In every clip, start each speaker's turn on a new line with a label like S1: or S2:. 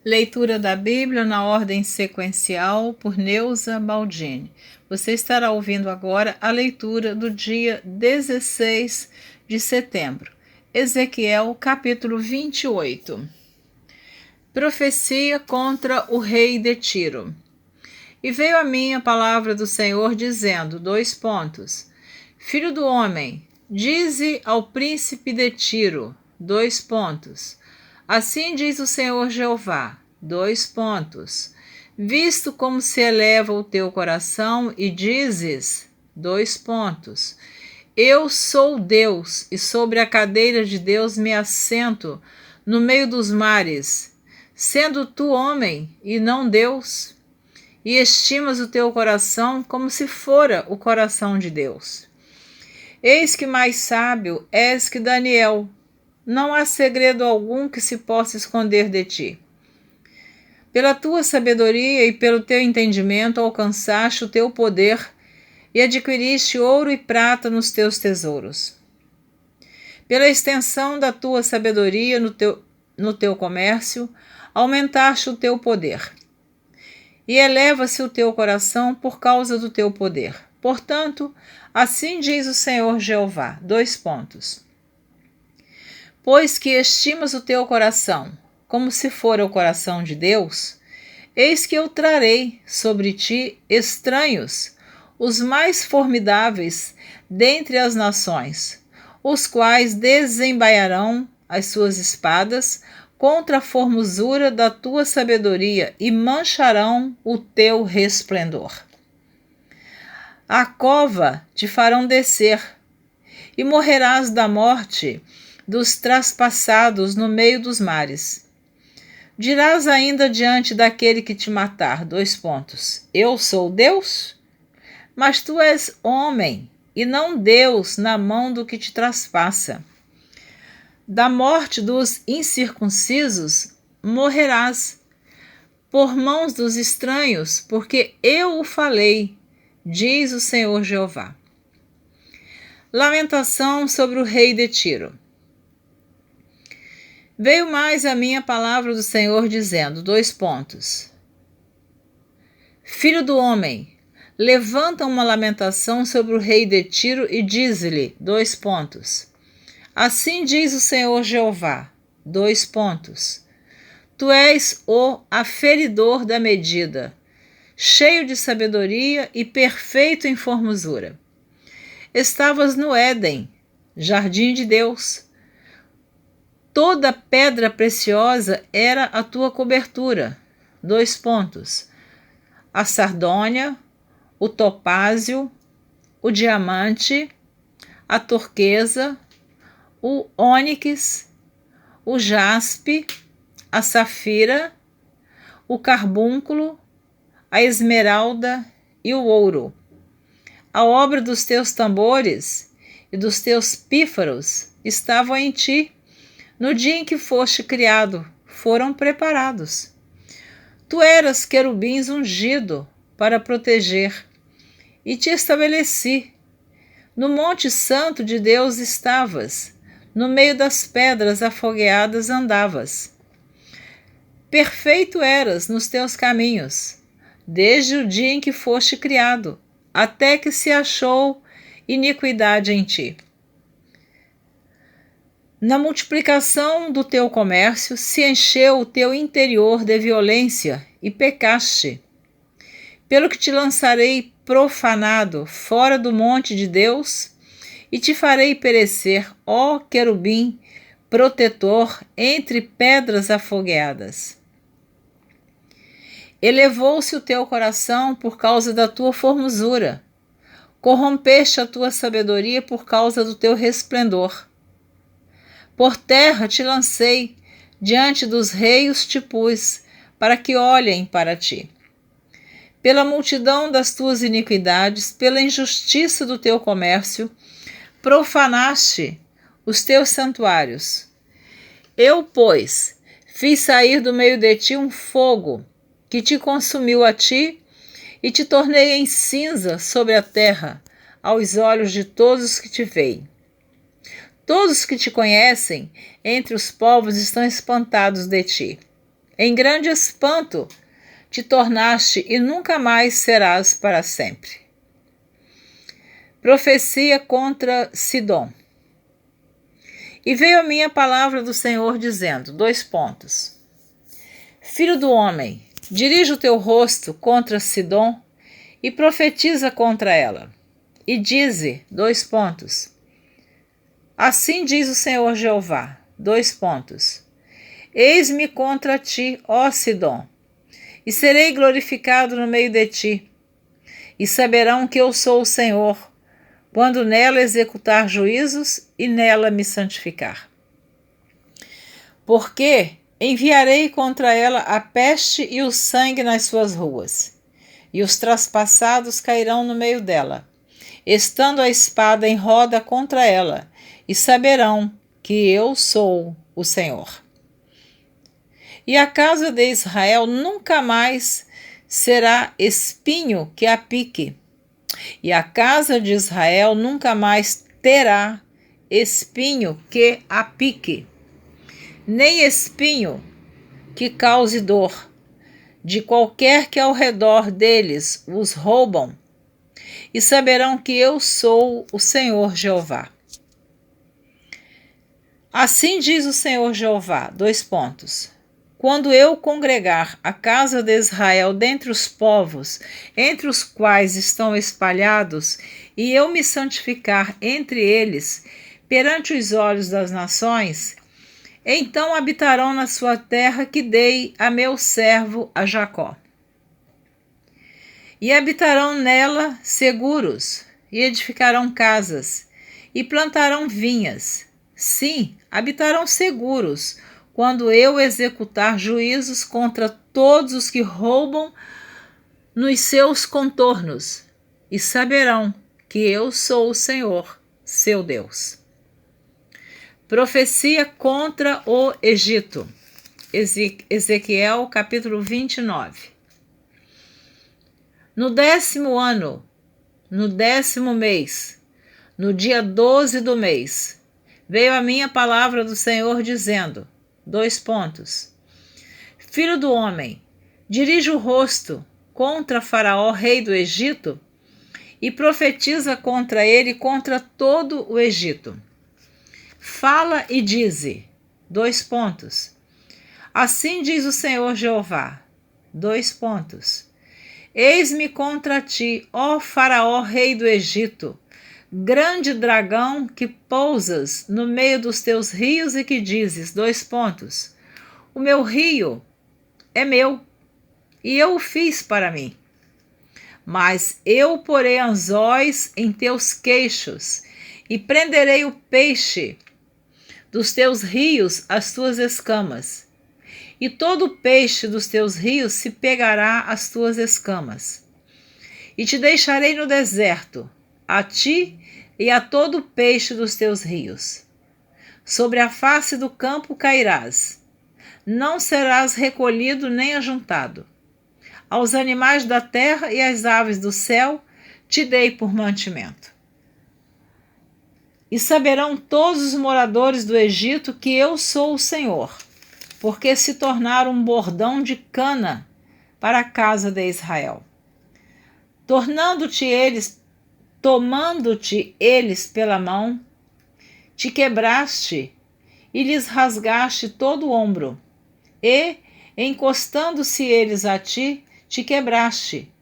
S1: Leitura da Bíblia na ordem sequencial por Neuza Baldini. Você estará ouvindo agora a leitura do dia 16 de setembro. Ezequiel, capítulo 28. Profecia contra o rei de Tiro. E veio a mim a palavra do Senhor dizendo, Filho do homem, dize ao príncipe de Tiro, Assim diz o Senhor Jeová, Visto como se eleva o teu coração e dizes, Eu sou Deus e sobre a cadeira de Deus me assento no meio dos mares, sendo tu homem e não Deus, e estimas o teu coração como se fora o coração de Deus. Eis que mais sábio és que Daniel, não há segredo algum que se possa esconder de ti. Pela tua sabedoria e pelo teu entendimento alcançaste o teu poder e adquiriste ouro e prata nos teus tesouros. Pela extensão da tua sabedoria no teu comércio, aumentaste o teu poder. E eleva-se o teu coração por causa do teu poder. Portanto, assim diz o Senhor Jeová, Pois que estimas o teu coração, como se fora o coração de Deus, eis que eu trarei sobre ti estranhos, os mais formidáveis dentre as nações, os quais desembaiarão as suas espadas contra a formosura da tua sabedoria e mancharão o teu resplendor. A cova te farão descer, e morrerás da morte dos traspassados no meio dos mares. Dirás ainda diante daquele que te matar, Eu sou Deus? Mas tu és homem, e não Deus na mão do que te traspassa. Da morte dos incircuncisos morrerás, por mãos dos estranhos, porque eu o falei, diz o Senhor Jeová. Lamentação sobre o rei de Tiro. Veio mais a minha palavra do Senhor dizendo, Filho do homem, levanta uma lamentação sobre o rei de Tiro e diz-lhe, Assim diz o Senhor Jeová, Tu és o aferidor da medida, cheio de sabedoria e perfeito em formosura. Estavas no Éden, jardim de Deus. Toda pedra preciosa era a tua cobertura. A sardônia, o topázio, o diamante, a turquesa, o ônix, o jaspe, a safira, o carbúnculo, a esmeralda e o ouro. A obra dos teus tambores e dos teus pífaros estavam em ti. No dia em que foste criado, foram preparados. Tu eras querubins ungido para proteger, e te estabeleci. No monte santo de Deus estavas, no meio das pedras afogueadas andavas. Perfeito eras nos teus caminhos, desde o dia em que foste criado, até que se achou iniquidade em ti. Na multiplicação do teu comércio se encheu o teu interior de violência e pecaste. Pelo que te lançarei profanado fora do monte de Deus e te farei perecer, ó querubim, protetor entre pedras afogueadas. Elevou-se o teu coração por causa da tua formosura. Corrompeste a tua sabedoria por causa do teu resplendor. Por terra te lancei, diante dos reis te pus, para que olhem para ti. Pela multidão das tuas iniquidades, pela injustiça do teu comércio, profanaste os teus santuários. Eu, pois, fiz sair do meio de ti um fogo, que te consumiu a ti, e te tornei em cinza sobre a terra, aos olhos de todos os que te veem. Todos que te conhecem entre os povos estão espantados de ti. Em grande espanto te tornaste e nunca mais serás para sempre. Profecia contra Sidom. E veio a mim a palavra do Senhor dizendo, Filho do homem, dirige o teu rosto contra Sidom e profetiza contra ela. E dize, assim diz o Senhor Jeová, eis-me contra ti, ó Sidom, e serei glorificado no meio de ti, e saberão que eu sou o Senhor, quando nela executar juízos e nela me santificar. Porque enviarei contra ela a peste e o sangue nas suas ruas, e os traspassados cairão no meio dela, estando a espada em roda contra ela, e saberão que eu sou o Senhor. E a casa de Israel nunca mais será espinho que a pique, e a casa de Israel nunca mais terá espinho que a pique, nem espinho que cause dor, de qualquer que ao redor deles os roubam, e saberão que eu sou o Senhor Jeová. Assim diz o Senhor Jeová, quando eu congregar a casa de Israel dentre os povos, entre os quais estão espalhados, e eu me santificar entre eles, perante os olhos das nações, então habitarão na sua terra que dei a meu servo a Jacó. E habitarão nela seguros, e edificarão casas, e plantarão vinhas. Sim, habitarão seguros, quando eu executar juízos contra todos os que roubam nos seus contornos, e saberão que eu sou o Senhor, seu Deus. Profecia contra o Egito. Ezequiel, capítulo 29. No 10º ano, no 10º mês, no dia 12 do mês, veio a mim a palavra do Senhor dizendo, Filho do homem, dirige o rosto contra Faraó, rei do Egito, e profetiza contra ele, contra todo o Egito. Fala e dize, assim diz o Senhor Jeová, eis-me contra ti, ó Faraó, rei do Egito, grande dragão que pousas no meio dos teus rios e que dizes, o meu rio é meu, e eu o fiz para mim. Mas eu porei anzóis em teus queixos, e prenderei o peixe dos teus rios às tuas escamas, e todo o peixe dos teus rios se pegará às tuas escamas. E te deixarei no deserto, a ti e a todo o peixe dos teus rios. Sobre a face do campo cairás, não serás recolhido nem ajuntado. Aos animais da terra e às aves do céu te dei por mantimento. E saberão todos os moradores do Egito que eu sou o Senhor, porque se tornaram um bordão de cana para a casa de Israel. Tomando-te eles pela mão, te quebraste e lhes rasgaste todo o ombro, e, encostando-se eles a ti, te quebraste,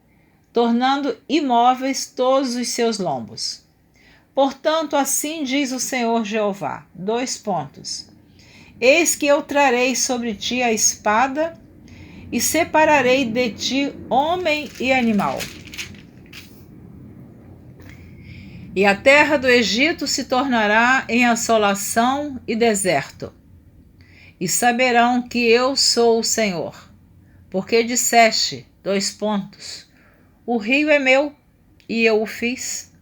S1: tornando imóveis todos os seus lombos. Portanto, assim diz o Senhor Jeová, eis que eu trarei sobre ti a espada, e separarei de ti homem e animal. E a terra do Egito se tornará em assolação e deserto. E saberão que eu sou o Senhor, porque disseste, o rio é meu e eu o fiz.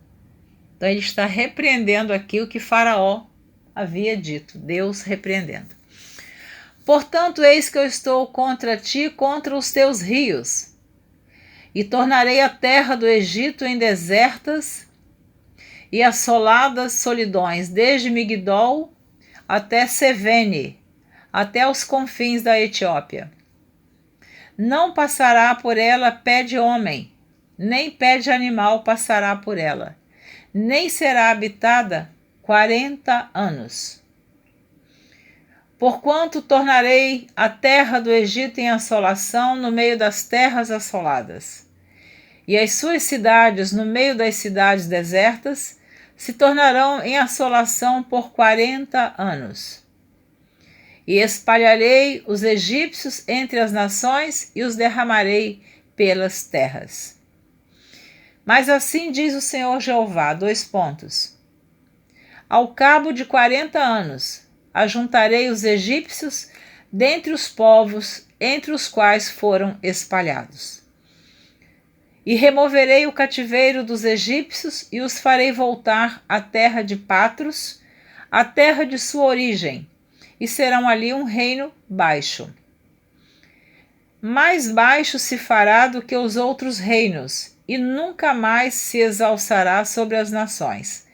S1: Então ele está repreendendo aqui o que Faraó havia dito, Deus repreendendo. Portanto, eis que eu estou contra ti, contra os teus rios, e tornarei a terra do Egito em desertas e assoladas solidões, desde Migdol até Sevene, até os confins da Etiópia. Não passará por ela pé de homem, nem pé de animal passará por ela, nem será habitada 40 anos. Porquanto tornarei a terra do Egito em assolação no meio das terras assoladas, e as suas cidades no meio das cidades desertas se tornarão em assolação por 40 anos. E espalharei os egípcios entre as nações e os derramarei pelas terras. Mas assim diz o Senhor Jeová, : Ao cabo de 40 anos, ajuntarei os egípcios dentre os povos entre os quais foram espalhados. E removerei o cativeiro dos egípcios e os farei voltar à terra de Patros, à terra de sua origem, e serão ali um reino baixo. Mais baixo se fará do que os outros reinos, e nunca mais se exalçará sobre as nações,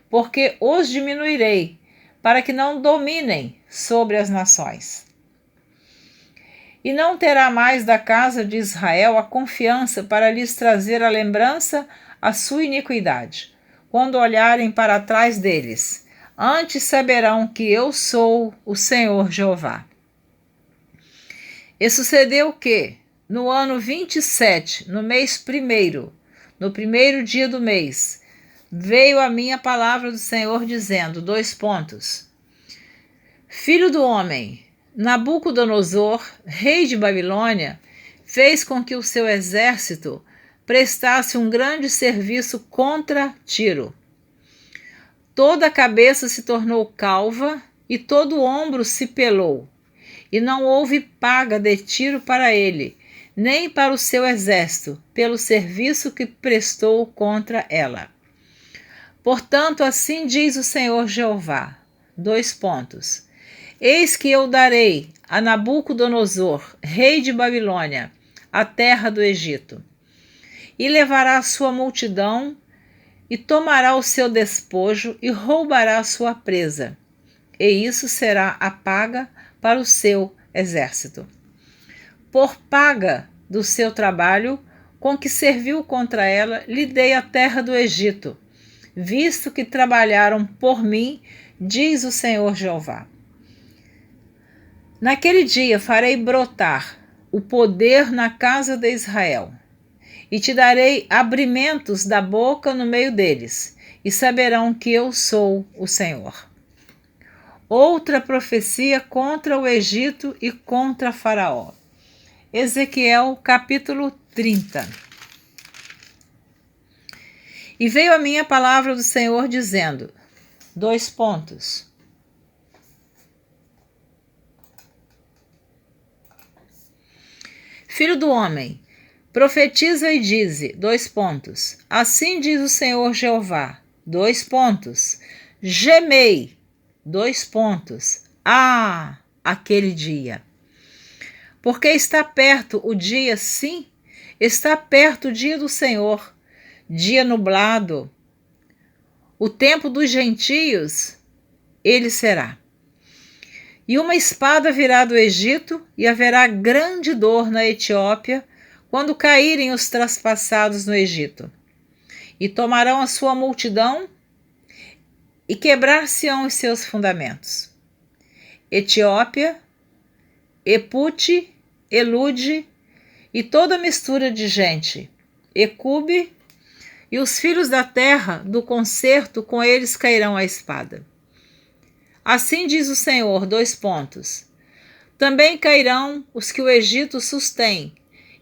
S1: porque os diminuirei, para que não dominem sobre as nações. E não terá mais da casa de Israel a confiança para lhes trazer a lembrança a sua iniquidade, quando olharem para trás deles. Antes saberão que eu sou o Senhor Jeová. E sucedeu que, no ano 27, no mês 1º, no 1º dia do mês, veio a minha palavra do Senhor dizendo, : Filho do homem, Nabucodonosor, rei de Babilônia, fez com que o seu exército prestasse um grande serviço contra Tiro. Toda a cabeça se tornou calva e todo o ombro se pelou, e não houve paga de Tiro para ele, nem para o seu exército, pelo serviço que prestou contra ela. Portanto, assim diz o Senhor Jeová, : Eis que eu darei a Nabucodonosor, rei de Babilônia, a terra do Egito, e levará a sua multidão, e tomará o seu despojo, e roubará a sua presa, e isso será a paga para o seu exército. Por paga do seu trabalho, com que serviu contra ela, lhe dei a terra do Egito, visto que trabalharam por mim, diz o Senhor Jeová. Naquele dia farei brotar o poder na casa de Israel, e te darei abrimentos da boca no meio deles, e saberão que eu sou o Senhor. Outra profecia contra o Egito e contra Faraó. Ezequiel capítulo 30. E veio a minha palavra do Senhor dizendo, : Filho do homem, profetiza e dize, : Assim diz o Senhor Jeová, : Gemei, Ah, aquele dia. Porque está perto o dia, sim, está perto o dia do Senhor, dia nublado. O tempo dos gentios, ele será. E uma espada virá do Egito, e haverá grande dor na Etiópia, quando caírem os traspassados no Egito. E tomarão a sua multidão, e quebrar-se-ão os seus fundamentos. Etiópia, Epute, Elude, e toda mistura de gente, Ecube, e os filhos da terra do concerto, com eles cairão a espada. Assim diz o Senhor, : Também cairão os que o Egito sustém,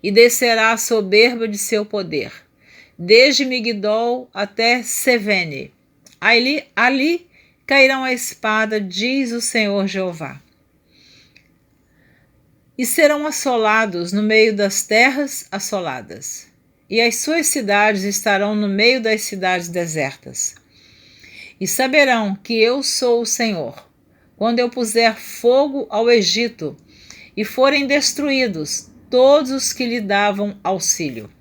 S1: e descerá a soberba de seu poder, desde Migdol até Sevene. Ali cairão a espada, diz o Senhor Jeová. E serão assolados no meio das terras assoladas, e as suas cidades estarão no meio das cidades desertas. E saberão que eu sou o Senhor, quando eu puser fogo ao Egito, e forem destruídos todos os que lhe davam auxílio.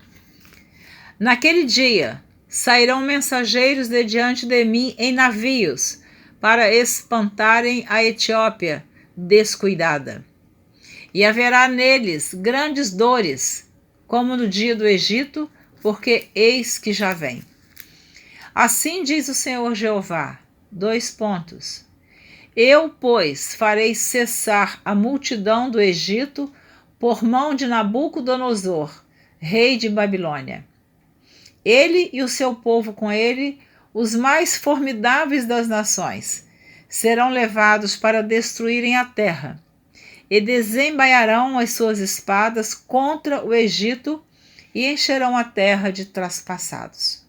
S1: Naquele dia sairão mensageiros de diante de mim em navios, para espantarem a Etiópia descuidada. e haverá neles grandes dores, como no dia do Egito, porque eis que já vem. Assim diz o Senhor Jeová, : Eu, pois, farei cessar a multidão do Egito por mão de Nabucodonosor, rei de Babilônia. Ele e o seu povo com ele, os mais formidáveis das nações, serão levados para destruírem a terra, e desembainharão as suas espadas contra o Egito e encherão a terra de traspassados.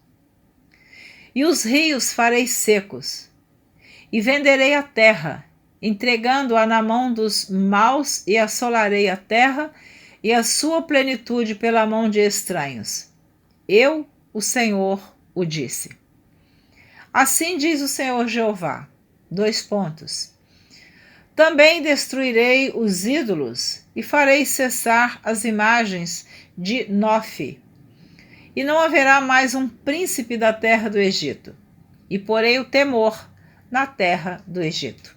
S1: E os rios farei secos, e venderei a terra, entregando-a na mão dos maus, e assolarei a terra e a sua plenitude pela mão de estranhos. Eu, o Senhor, o disse. Assim diz o Senhor Jeová. Também destruirei os ídolos e farei cessar as imagens de Nofe. E não haverá mais um príncipe da terra do Egito. E porei o temor na terra do Egito.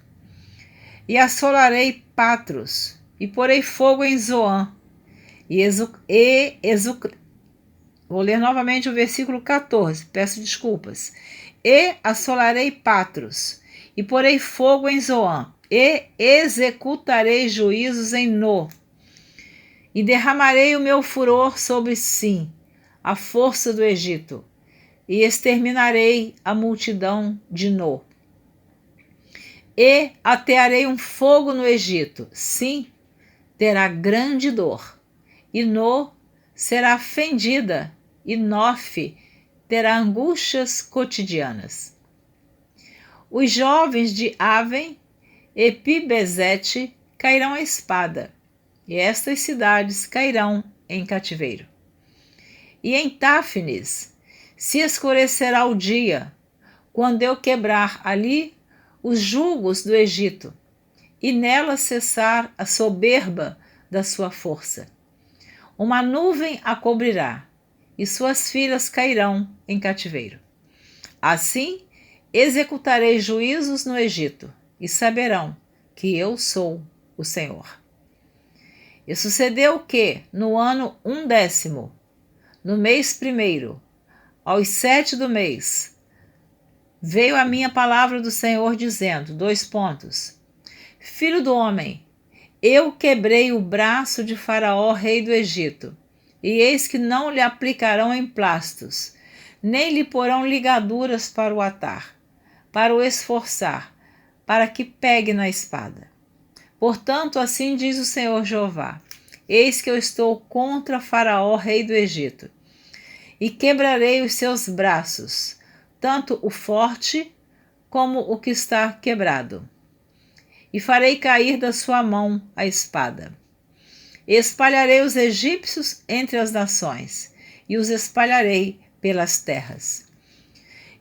S1: E assolarei Patros, e porei fogo em Zoan. Vou ler novamente o versículo 14, peço desculpas. E assolarei Patros, e porei fogo em Zoan, e executarei juízos em No. E derramarei o meu furor sobre Sim, a força do Egito, e exterminarei a multidão de No. E atearei um fogo no Egito, Sim, terá grande dor, e No será fendida, e Nofe terá angústias cotidianas. Os jovens de Aven e Pibezete cairão à espada, e estas cidades cairão em cativeiro. E em Táfnis se escurecerá o dia, quando eu quebrar ali os julgos do Egito, e nela cessar a soberba da sua força. Uma nuvem a cobrirá, e suas filhas cairão em cativeiro. Assim, executarei juízos no Egito, e saberão que eu sou o Senhor. E sucedeu que, no ano 10º, no mês 1º, aos 7 do mês, veio a minha palavra do Senhor dizendo, : Filho do homem, eu quebrei o braço de Faraó, rei do Egito, e eis que não lhe aplicarão emplastos, nem lhe porão ligaduras para o atar, para o esforçar, para que pegue na espada. Portanto, assim diz o Senhor Jeová: Eis que eu estou contra Faraó, rei do Egito, e quebrarei os seus braços, tanto o forte como o que está quebrado. E farei cair da sua mão a espada. Espalharei os egípcios entre as nações, e os espalharei pelas terras.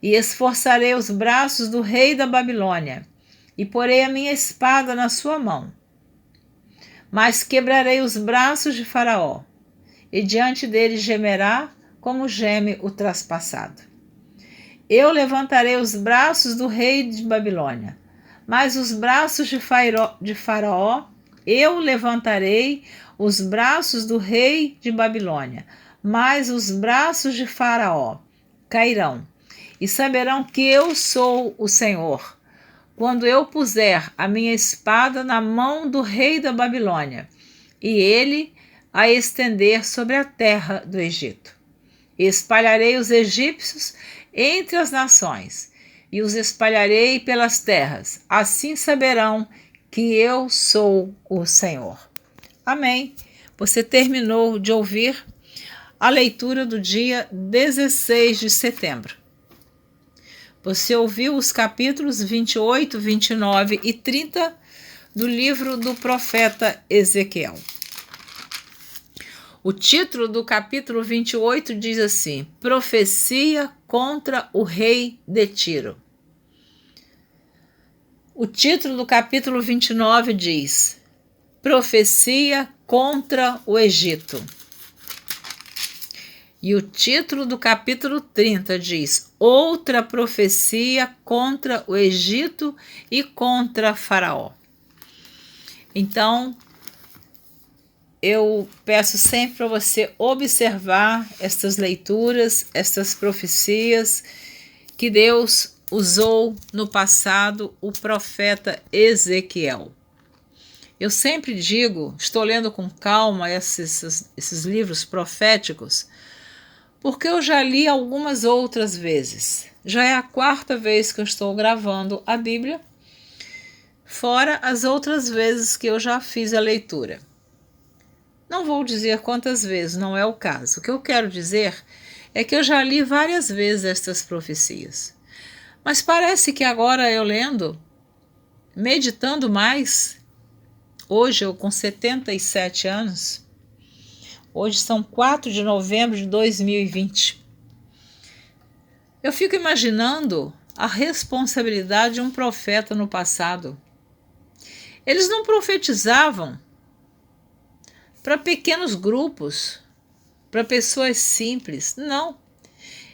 S1: E esforçarei os braços do rei da Babilônia, e porei a minha espada na sua mão. Mas quebrarei os braços de Faraó, e diante dele gemerá como geme o traspassado. Eu levantarei os braços do rei de Babilônia, mas os braços de Faraó, eu levantarei os braços do rei de Babilônia, mas os braços de Faraó cairão, e saberão que eu sou o Senhor, quando eu puser a minha espada na mão do rei da Babilônia, e ele a estender sobre a terra do Egito. Espalharei os egípcios entre as nações, e os espalharei pelas terras. Assim saberão que eu sou o Senhor. Amém. Você terminou de ouvir a leitura do dia 16 de setembro. Você ouviu os capítulos 28, 29 e 30 do livro do profeta Ezequiel. O título do capítulo 28 diz assim: Profecia contra o rei de Tiro. O título do capítulo 29 diz: Profecia contra o Egito. E o título do capítulo 30 diz: Outra profecia contra o Egito e contra Faraó. Então, eu peço sempre para você observar estas leituras, estas profecias que Deus usou no passado o profeta Ezequiel. Eu sempre digo, estou lendo com calma esses livros proféticos, porque eu já li algumas outras vezes. Já é a 4ª vez que eu estou gravando a Bíblia, fora as outras vezes que eu já fiz a leitura. Não vou dizer quantas vezes, não é o caso. O que eu quero dizer é que eu já li várias vezes estas profecias. Mas parece que agora eu lendo, meditando mais, hoje eu com 77 anos, hoje são 4 de novembro de 2020, eu fico imaginando a responsabilidade de um profeta no passado. Eles não profetizavam para pequenos grupos, para pessoas simples, não.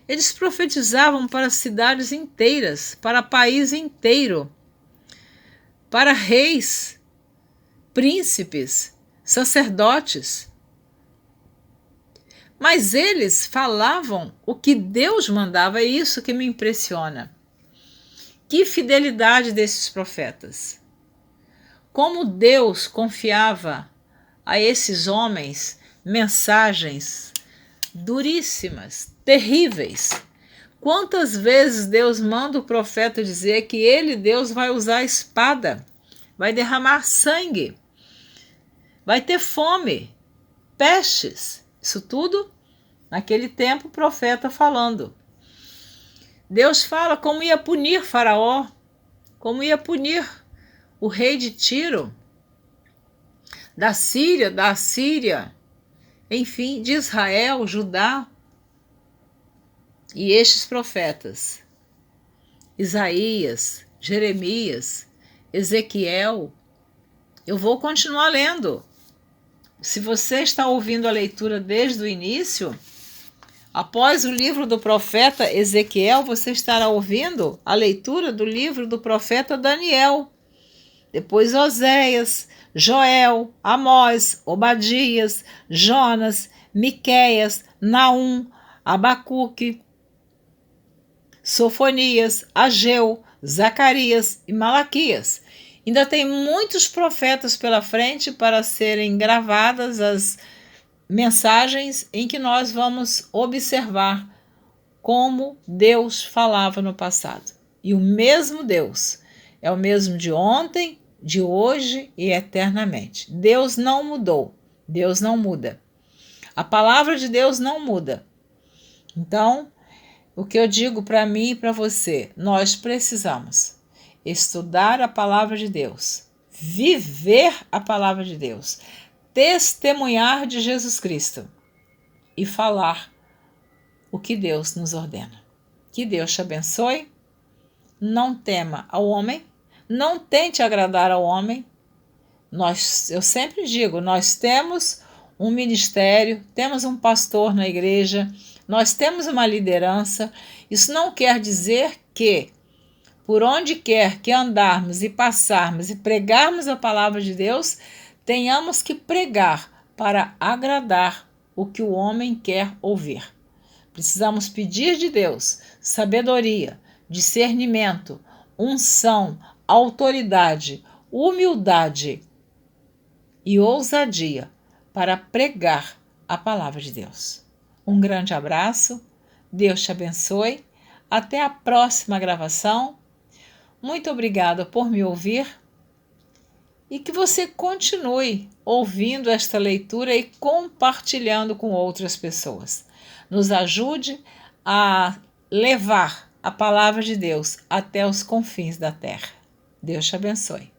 S1: Eles profetizavam para cidades inteiras, para país inteiro, para reis, príncipes, sacerdotes. Mas eles falavam o que Deus mandava, é isso que me impressiona. Que fidelidade desses profetas! Como Deus confiava a esses homens mensagens duríssimas, terríveis. Quantas vezes Deus manda o profeta dizer que ele, Deus, vai usar a espada, vai derramar sangue, vai ter fome, pestes. Isso tudo naquele tempo o profeta falando. Deus fala como ia punir Faraó, como ia punir o rei de Tiro, da Assíria, enfim, de Israel, Judá. E estes profetas, Isaías, Jeremias, Ezequiel, eu vou continuar lendo. Se você está ouvindo a leitura desde o início, após o livro do profeta Ezequiel, você estará ouvindo a leitura do livro do profeta Daniel. Depois Oséias, Joel, Amós, Obadias, Jonas, Miqueias, Naum, Abacuque, Sofonias, Ageu, Zacarias e Malaquias. Ainda tem muitos profetas pela frente para serem gravadas as mensagens em que nós vamos observar como Deus falava no passado. E o mesmo Deus é o mesmo de ontem, de hoje e eternamente. Deus não mudou, Deus não muda. A palavra de Deus não muda. Então, o que eu digo para mim e para você, nós precisamos estudar a palavra de Deus, viver a palavra de Deus, testemunhar de Jesus Cristo e falar o que Deus nos ordena. Que Deus te abençoe. Não tema ao homem, não tente agradar ao homem. Eu sempre digo, nós temos um ministério, temos um pastor na igreja, nós temos uma liderança. Isso não quer dizer que, por onde quer que andarmos e passarmos e pregarmos a palavra de Deus, tenhamos que pregar para agradar o que o homem quer ouvir. Precisamos pedir de Deus sabedoria, discernimento, unção, autoridade, humildade e ousadia para pregar a palavra de Deus. Um grande abraço, Deus te abençoe, até a próxima gravação. Muito obrigada por me ouvir e que você continue ouvindo esta leitura e compartilhando com outras pessoas. Nos ajude a levar a palavra de Deus até os confins da terra. Deus te abençoe.